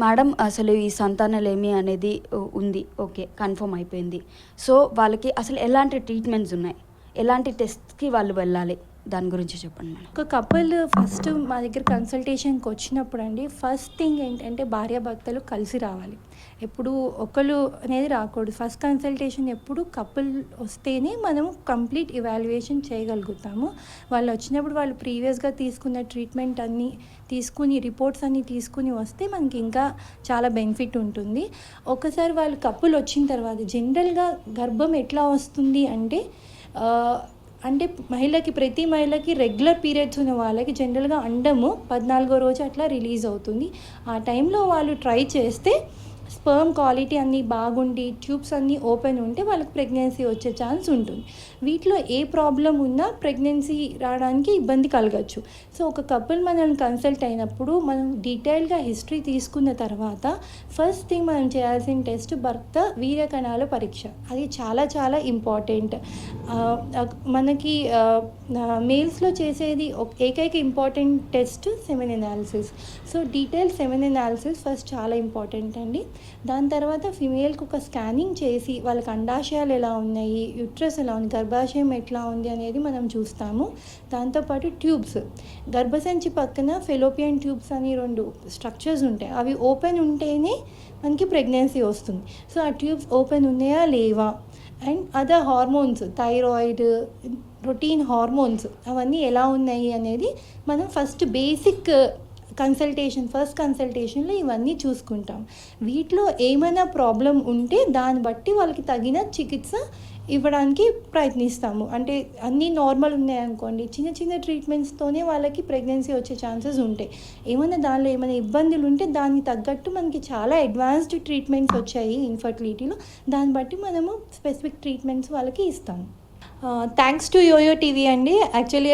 Madam అసలు ఈ సంతానలేమి అనేది ఉంది, ఓకే, కన్ఫర్మ్ అయిపోయింది. సో వాళ్ళకి అసలు ఎలాంటి ట్రీట్మెంట్స్ ఉన్నాయి, ఎలాంటి టెస్ట్కి వాళ్ళు వెళ్ళాలి, దాని గురించి చెప్పండి మేడం. ఒక కపుల్ ఫస్ట్ మా దగ్గర కన్సల్టేషన్కి వచ్చినప్పుడు అండి, ఫస్ట్ థింగ్ ఏంటంటే భార్యాభర్తలు కలిసి రావాలి. ఎప్పుడు ఒకరు అనేది రాకూడదు. ఫస్ట్ కన్సల్టేషన్ ఎప్పుడు కపుల్ వస్తేనే మనము కంప్లీట్ ఇవాల్యుయేషన్ చేయగలుగుతాము. వాళ్ళు వచ్చినప్పుడు వాళ్ళు ప్రీవియస్గా తీసుకున్న ట్రీట్మెంట్ అన్నీ తీసుకుని, రిపోర్ట్స్ అన్నీ తీసుకుని వస్తే మనకి ఇంకా చాలా బెనిఫిట్ ఉంటుంది. ఒకసారి వాళ్ళు కపుల్ వచ్చిన తర్వాత జనరల్గా గర్భం ఎట్లా వస్తుంది అంటే ప్రతి మహిళకి రెగ్యులర్ పీరియడ్స్ ఉన్న వాళ్ళకి జనరల్గా అండము 14వ రోజు అట్లా రిలీజ్ అవుతుంది. ఆ టైంలో వాళ్ళు ట్రై చేస్తే స్పర్మ్ క్వాలిటీ అన్నీ బాగుండి ట్యూబ్స్ అన్నీ ఓపెన్ ఉంటే వాళ్ళకి ప్రెగ్నెన్సీ వచ్చే ఛాన్స్ ఉంటుంది. వీటిలో ఏ ప్రాబ్లం ఉన్నా ప్రెగ్నెన్సీ రావడానికి ఇబ్బంది కలగచ్చు. సో ఒక కపుల్ మనల్ని కన్సల్ట్ అయినప్పుడు మనం డీటెయిల్గా హిస్టరీ తీసుకున్న తర్వాత ఫస్ట్ థింగ్ మనం చేయాల్సిన టెస్ట్ భర్త వీర్యకణాల పరీక్ష. అది చాలా చాలా ఇంపార్టెంట్. మనకి మేల్స్లో చేసేది ఏకైక important test semen analysis. So detail semen analysis first చాలా ఇంపార్టెంట్ అండి. దాని తర్వాత ఫిమేల్కి ఒక స్కానింగ్ చేసి వాళ్ళకి అండాశయాలు ఎలా ఉన్నాయి, యుట్రస్ ఎలా ఉంది, గర్భాశయం ఎట్లా ఉంది అనేది మనం చూస్తాము. దాంతోపాటు ట్యూబ్స్, గర్భసంచి పక్కన ఫెలోపియన్ ట్యూబ్స్ అని 2 స్ట్రక్చర్స్ ఉంటాయి. అవి ఓపెన్ ఉంటేనే మనకి ప్రెగ్నెన్సీ వస్తుంది. సో ఆ ట్యూబ్స్ ఓపెన్ ఉన్నాయా లేవా, and other hormones, thyroid, routine hormones అవన్నీ ఎలా ఉన్నాయి అనేది మనం ఫస్ట్ బేసిక్ ఫస్ట్ కన్సల్టేషన్లో ఇవన్నీ చూసుకుంటాం. వీటిలో ఏమైనా ప్రాబ్లం ఉంటే దాన్ని బట్టి వాళ్ళకి తగిన చికిత్స ఇవ్వడానికి ప్రయత్నిస్తాము. అంటే అన్నీ నార్మల్ ఉన్నాయనుకోండి, చిన్న చిన్న ట్రీట్మెంట్స్తోనే వాళ్ళకి ప్రెగ్నెన్సీ వచ్చే ఛాన్సెస్ ఉంటాయి. దానిలో ఏమైనా ఇబ్బందులు ఉంటే దానికి తగ్గట్టు మనకి చాలా అడ్వాన్స్డ్ ట్రీట్మెంట్స్ వచ్చాయి ఇన్ఫర్టిలిటీలో. దాన్ని బట్టి మనము స్పెసిఫిక్ ట్రీట్మెంట్స్ వాళ్ళకి ఇస్తాము. థ్యాంక్స్ టు యోయో టీవీ అండి. యాక్చువల్లీ